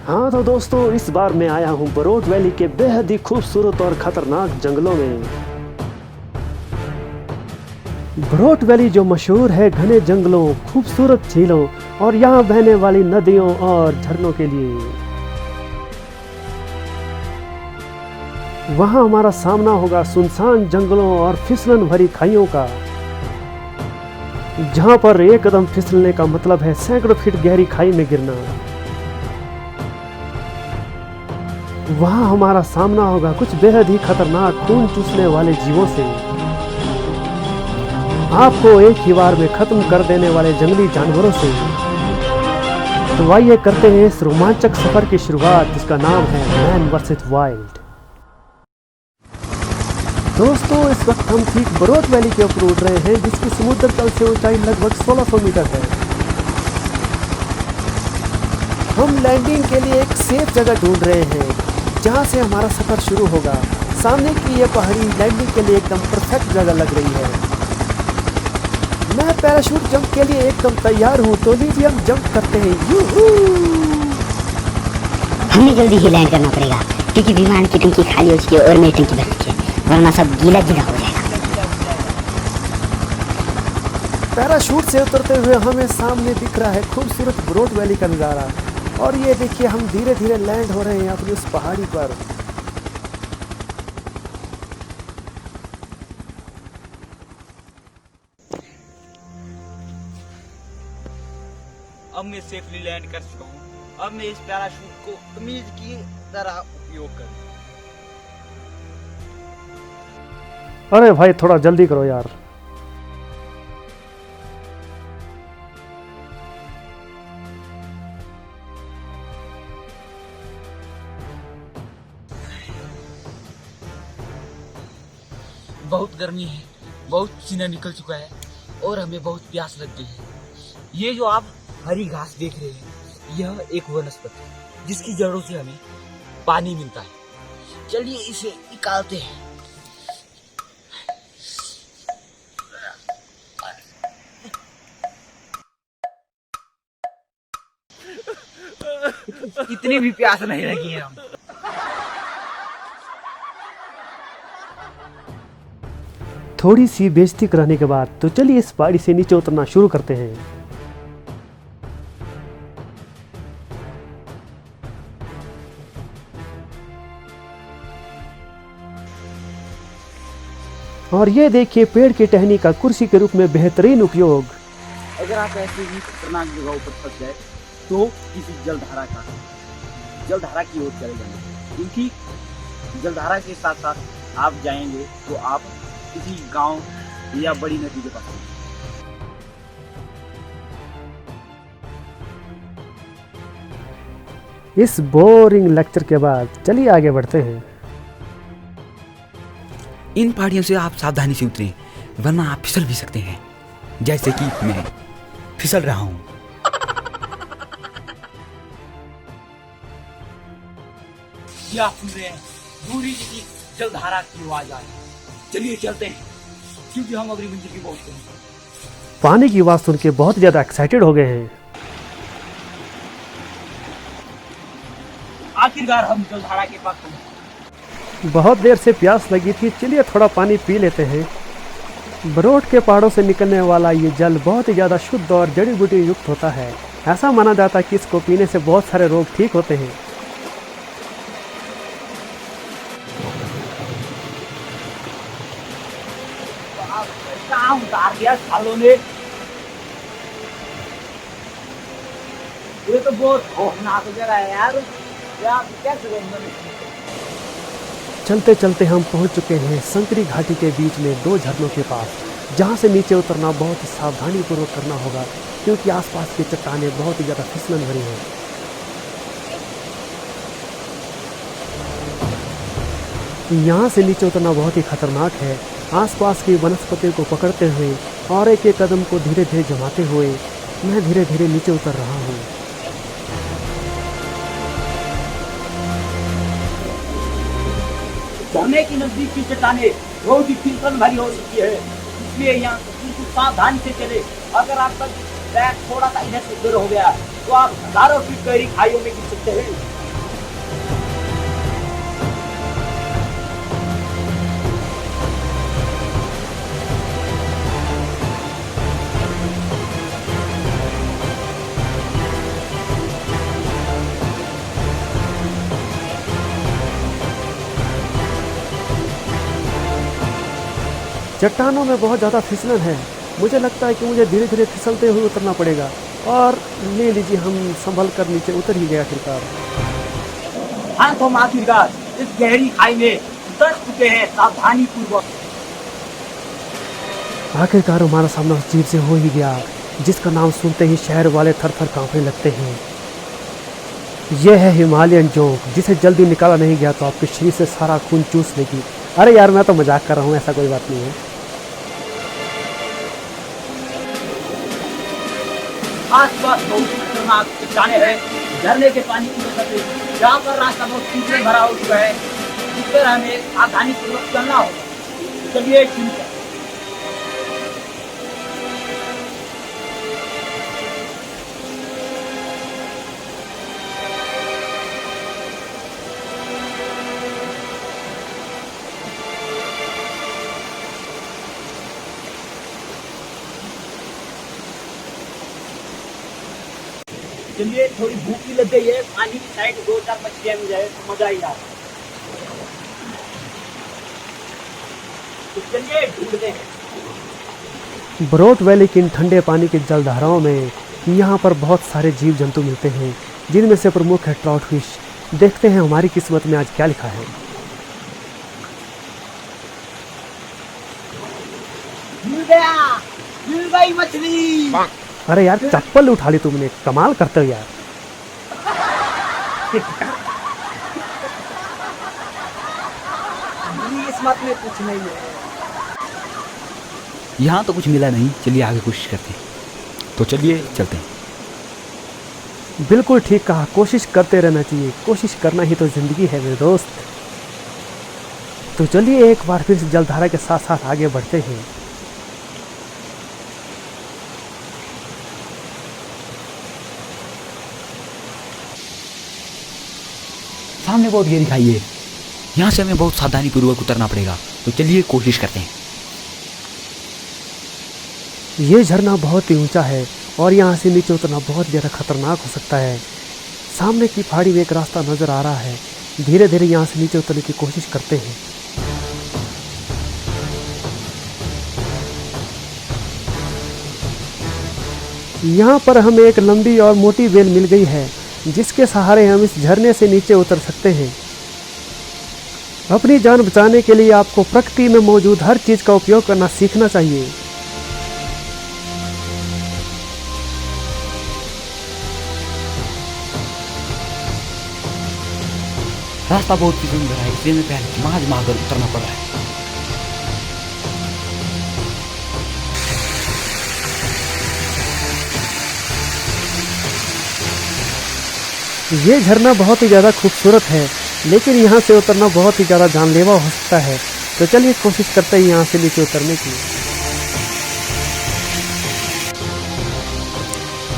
हाँ तो दोस्तों, इस बार मैं आया हूँ बरोट वैली के बेहद ही खूबसूरत और खतरनाक जंगलों में। बरोट वैली जो मशहूर है घने जंगलों, खूबसूरत झीलों और यहाँ बहने वाली नदियों और झरनों के लिए। वहाँ हमारा सामना होगा सुनसान जंगलों और फिसलन भरी खाइयों का, जहाँ पर एक कदम फिसलने का मतलब है सैकड़ों फीट गहरी खाई में गिरना। वहाँ हमारा सामना होगा कुछ बेहद ही खतरनाक खून चूसने वाले जीवों से, आपको एक ही बार में खत्म कर देने वाले जंगली जानवरों से। तो आइए करते हैं इस रोमांचक सफर की शुरुआत, जिसका नाम है मैन वर्सेस वाइल्ड। दोस्तों, इस वक्त हम ठीक बरोट वैली के ऊपर उड़ रहे हैं, जिसकी समुद्र तल से ऊंचाई लगभग 1600 मीटर है। हम लैंडिंग के लिए एक सेफ जगह ढूंढ रहे हैं, जहां से हमारा सफर शुरू होगा। सामने की यह पहाड़ी लैंडिंग के लिए एकदम परफेक्ट जगह लग रही है। मैं पैराशूट जंप के लिए एकदम तैयार हूँ, तो लीजिए हम जंप करते हैं। यूहू! हमें जल्दी ही लैंड करना पड़ेगा, क्योंकि विमान की टंकी खाली हो चुकी है और मेरी टंकी भर चुकी है, वरना सब गीला गीला हो जाएगा। पैराशूट से उतरते हुए हमें सामने दिख रहा है खूबसूरत बरोट वैली का नज़ारा। और ये देखिए, हम धीरे धीरे लैंड हो रहे हैं अपनी उस पहाड़ी पर। अब मैं सेफली लैंड कर चुका हूँ। अब मैं इस पैराशूट को तमीज की तरह उपयोग करूँ। अरे भाई, थोड़ा जल्दी करो यार। बहुत गर्मी है, बहुत पसीना निकल चुका है और हमें बहुत प्यास लग गई है। ये जो आप हरी घास देख रहे हैं, यह एक वनस्पति है जिसकी जड़ों से हमें पानी मिलता है। चलिए इसे निकालते हैं। इतनी भी प्यास नहीं लगी है हम। थोड़ी सी बेइज्जती कराने के बाद तो चलिए इस पहाड़ी से नीचे उतरना शुरू करते हैं। और ये देखिए, पेड़ की टहनी का कुर्सी के रूप में बेहतरीन उपयोग। अगर आप ऐसे ही खतरनाक जगहों पर फंस जाए तो किसी जलधारा की ओर चले जाएंगे, क्योंकि जलधारा के साथ साथ आप जाएंगे तो आप किसी गांव या बड़ी नदी के पास। इस बोरिंग लेक्चर के बाद चलिए आगे बढ़ते हैं। इन पहाड़ियों से आप सावधानी से उतरें, वरना आप फिसल भी सकते हैं, जैसे कि मैं फिसल रहा हूं। ये आप सुन रहे हैं दूरी की जलधारा की आवाज आ रही है। चलिए चलते हैं, क्योंकि हम अगली मंजिल की पहुंचते हैं। पानी की आवाज सुन के बहुत ज्यादा एक्साइटेड हो गए हैं। आखिरकार हम जलधारा के पास पहुंचे। बहुत देर से प्यास लगी थी, चलिए थोड़ा पानी पी लेते हैं। बरोट के पहाड़ों से निकलने वाला ये जल बहुत ही ज़्यादा शुद्ध और जड़ी बूटी युक्त होता है। ऐसा माना जाता है कि इसको पीने से बहुत सारे रोग ठीक होते हैं। कहाँ उतार दिया सालों ने। ये तो बहुत खौफनाक जगह है यार। कैसे चलते चलते हम पहुंच चुके हैं संकरी घाटी के बीच में दो झरनों के पास, जहां से नीचे उतरना बहुत ही सावधानी पूर्वक करना होगा, क्योंकि आसपास की चट्टानें बहुत ही ज़्यादा फिसलन भरी हैं। यहाँ से नीचे उतरना बहुत ही खतरनाक है। आसपास की वनस्पति को पकड़ते हुए और एक एक कदम को धीरे धीरे जमाते हुए मैं धीरे धीरे नीचे उतर रहा हूँ। झरने की नजदीक की चट्टानें बहुत ही फिसलन भरी हो चुकी है, इसलिए यहाँ बिल्कुल सावधानी से चले। अगर आपका बैग थोड़ा सा इधर से उधर हो गया तो आप हजारों फीट गहरी खाइयों में गिर सकते हैं। चट्टानों में बहुत ज़्यादा फिसलन है। मुझे लगता है कि मुझे धीरे धीरे फिसलते हुए उतरना पड़ेगा। और ले लीजिए, हम संभल कर नीचे उतर ही गए आखिरकार। हाँ, तो हम आखिरकार इस गहरी खाई में उतर चुके हैं सावधानी पूर्वक। आखिरकार हमारा सामना उस जीव से हो ही गया जिसका नाम सुनते ही शहर वाले थर थर कांपने लगते हैं। यह है हिमालयन जोंक, जिसे जल्दी निकाला नहीं गया तो आपके शरीर से सारा खून चूस लेगी। अरे यार, मैं तो मजाक कर रहा हूँ, ऐसा कोई बात नहीं है। आसपास बहुत खतरनाक चट्टानें हैं। झरने के पानी की वजह से यहाँ पर रास्ता बहुत कीचड़ भरा हो चुका है, जिस पर हमें सावधानी पूर्वक चलना होगा। चलिए शुरू करें। चलिए, थोड़ी भूख भी लग गई है, पानी की साइड 2-4 मछलियाँ मिल जाए तो मजा ही आ। तो चलिए ढूंढते हैं। ब्रोट वैली की इन ठंडे पानी की जलधाराओं में यहाँ पर बहुत सारे जीव जंतु मिलते हैं, जिनमें से प्रमुख है ट्राउट फिश। देखते हैं हमारी किस्मत में आज क्या लिखा है। मिल गई मछली। अरे यार, चप्पल उठा ली तुमने, कमाल करते हो यार। किस्मत में कुछ नहीं है। यहाँ तो कुछ मिला नहीं, चलिए आगे कोशिश करते हैं। तो चलिए चलते हैं। बिल्कुल ठीक कहा, कोशिश करते रहना चाहिए। कोशिश करना ही तो जिंदगी है मेरे दोस्त। तो चलिए एक बार फिर से जलधारा के साथ साथ आगे बढ़ते हैं। सामने बहुत गहरी खाई है, यहाँ से हमें बहुत सावधानी पूर्वक उतरना पड़ेगा। तो चलिए कोशिश करते हैं। ये झरना बहुत ही ऊंचा है और यहाँ से नीचे उतरना बहुत ज़्यादा खतरनाक हो सकता है। सामने की पहाड़ी में एक रास्ता नज़र आ रहा है। धीरे धीरे यहाँ से नीचे उतरने की कोशिश करते हैं। यहाँ पर हमें एक लंबी और मोटी बेल मिल गई है, जिसके सहारे हम इस झरने से नीचे उतर सकते हैं। अपनी जान बचाने के लिए आपको प्रकृति में मौजूद हर चीज़ का उपयोग करना सीखना चाहिए। रास्ता बहुत ही सुंदर है, इसलिए मैं पहले माज मार कर उतरना पड़ रहा है। ये झरना बहुत ही ज़्यादा खूबसूरत है, लेकिन यहाँ से उतरना बहुत ही ज़्यादा जानलेवा हो सकता है। तो चलिए कोशिश करते हैं यहाँ से नीचे उतरने की।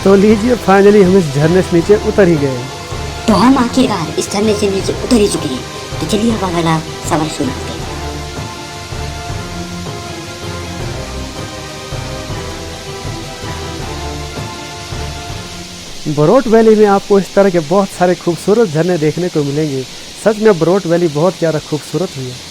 तो लीजिए, फाइनली हम इस झरने से नीचे उतर ही गए। तो हम आखिरकार इस झरने से नीचे उतर ही चुके हैं। तो चलिए अब अगला सवाल शुरू करते हैं। ब्रोट वैली में आपको इस तरह के बहुत सारे खूबसूरत झरने देखने को मिलेंगे। सच में ब्रोट वैली बहुत ज़्यादा खूबसूरत हुई है।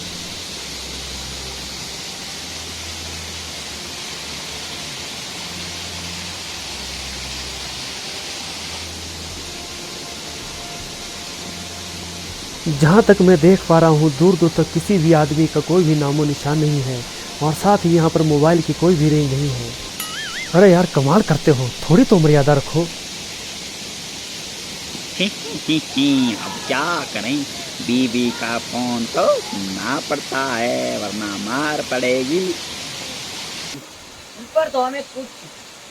जहाँ तक मैं देख पा रहा हूँ, दूर दूर तक किसी भी आदमी का कोई भी नामो निशान नहीं है, और साथ ही यहाँ पर मोबाइल की कोई भी रेंज नहीं है। अरे यार, कमाल करते हो, थोड़ी तो मर्यादा रखो। अब क्या करें, बीबी का फोन तो सुनना पड़ता है वरना मार पड़ेगी। ऊपर तो हमें कुछ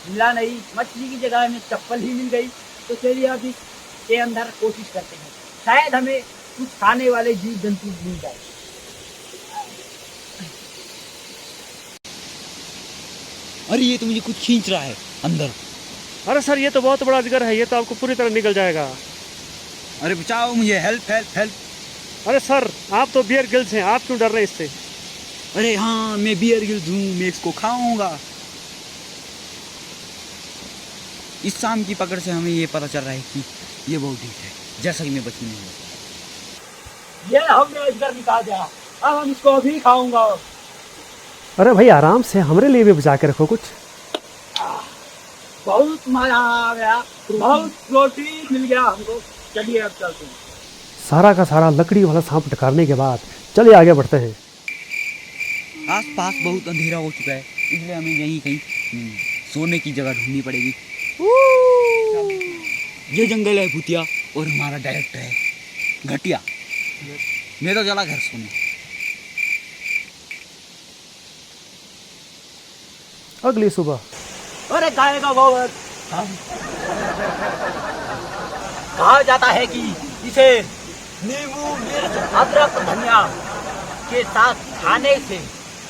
मिला नहीं, मछली की जगह हमें चप्पल ही मिल गई। तो चलिए अब इसके अंदर कोशिश करते हैं, शायद हमें कुछ खाने वाले जीव जंतु मिल जाए। अरे ये तो मुझे कुछ खींच रहा है अंदर। अरे सर, ये तो बहुत बड़ा अजगर है, ये तो आपको पूरी तरह निगल जाएगा। अरे बचाओ मुझे, हेल्प हेल्प हेल्प। अरे सर, आप तो बियर गिल्स हैं, आप क्यों डर रहे हैं इससे? अरे हाँ, मैं बियर गिल्स हूँ, मैं इसको खाऊंगा। इस शाम की पकड़ से हमें ये पता चल रहा है कि ये बहुत ठीक है, जैसा कि मैं बचपन में हुआ। ये हमने अजगर निकाल दिया, अब हम इसको अभी खाऊंगा। अरे भाई आराम से, हमारे लिए भी बचा के रखो कुछ। बहुत मजा आ गया, बहुत प्रोटीन मिल गया हमको। चलिए अब चलते हैं। सारा का सारा लकड़ी वाला सांप डकारने के बाद चलिए आगे बढ़ते हैं। आस पास बहुत अंधेरा हो चुका है, इसलिए हमें यहीं कहीं सोने की जगह ढूंढनी पड़ेगी। ये जंगल है भूतिया और हमारा डायरेक्टर है घटिया। मैं तो चला घर सोने। अगली सुबह अरे गाय का गोबर कहा जाता है कि इसे नींबू, मिर्च, अदरक, धनिया के साथ खाने से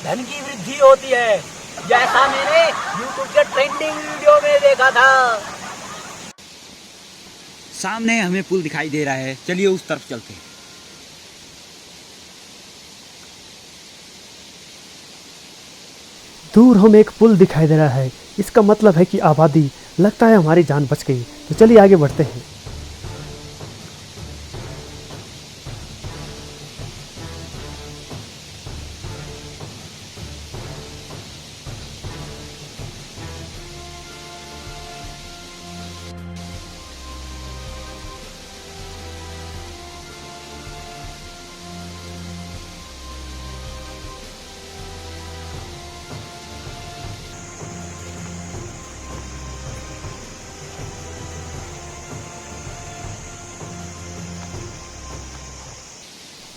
धन की वृद्धि होती है, जैसा मैंने यूट्यूब के ट्रेंडिंग वीडियो में देखा था। सामने हमें पुल दिखाई दे रहा है, चलिए उस तरफ चलते हैं। दूर हमें एक पुल दिखाई दे रहा है, इसका मतलब है कि आबादी, लगता है हमारी जान बच गई। तो चलिए आगे बढ़ते हैं।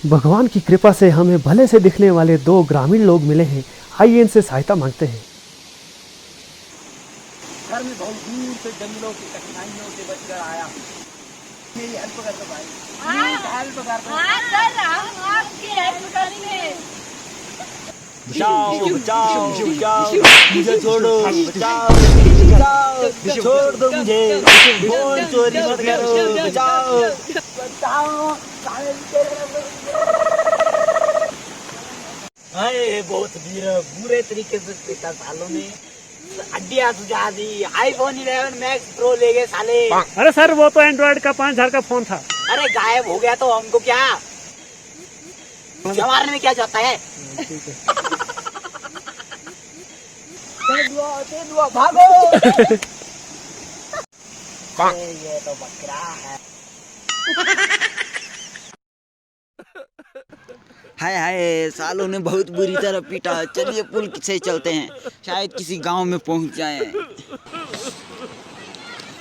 भगवान की कृपा से हमें भले से दिखने वाले 2 ग्रामीण लोग मिले हैं। आइए इनसे सहायता मांगते हैं। घर में बहुत दूर से जंगलों की कठिनाइयों से बचकर आया, मेरी हेल्प कर दो भाई, हेल्प कर दो। सर हम आपकी हेल्प करेंगे। बचाओ बचाओ बचाओ, मुझे छोड़ो, बचाओ बचाओ, छोड़ दो मुझे, फोन चोरी मत करो, बचाओ बचाओ। बहुत बुरे तरीके से पिता सालों ने हड्डियां सुझा दी। आईफोन 11 मैक्स प्रो ले गए साले। अरे सर वो तो एंड्रॉइड का 5000 का फोन था। अरे गायब हो गया तो हमको क्या, मारने में क्या जाता है। तेंदुआ भागो। ये तो बकरा है। हाय हाय, सालों ने बहुत बुरी तरह पीटा। चलिए पुल से चलते हैं, शायद किसी गांव में पहुंच जाएं।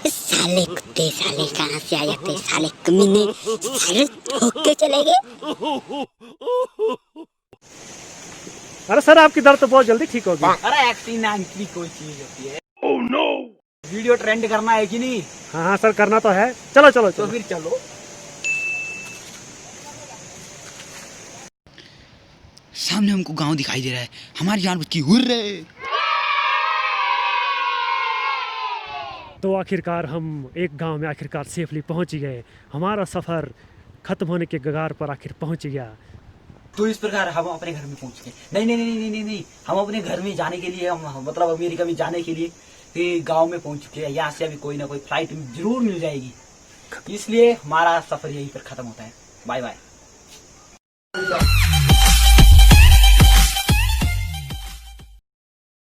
साले कुत्ते, साले कहाँ से आ जाते, साले कमीने, साले ठोक के चले गए। अरे सर आपकी दर्द तो बहुत जल्दी ठीक होगी। अरे एक्सीडेंट की कोई चीज होती है। ओह नो, वीडियो ट्रेंड करना है कि नहीं? हाँ हाँ सर करना तो है। चलो चलो तो चलो। फिर चलो। सामने हमको गांव दिखाई दे रहा है, हमारी जान बच गई। हुर्रे! तो आखिरकार हम एक गांव में आखिरकार सेफली पहुंच ही गए। हमारा सफर खत्म होने के कगार पर आखिर पहुंच गया। तो इस प्रकार हम अपने घर में पहुंच गए। नहीं नहीं नहीं नहीं नहीं नहीं, हम अपने घर में जाने के लिए, हम मतलब अमेरिका में जाने के लिए गांव में पहुंच चुके हैं। यहाँ से अभी कोई ना कोई फ्लाइट जरूर मिल जाएगी, इसलिए हमारा सफर यहीं पर खत्म होता है। Bye bye.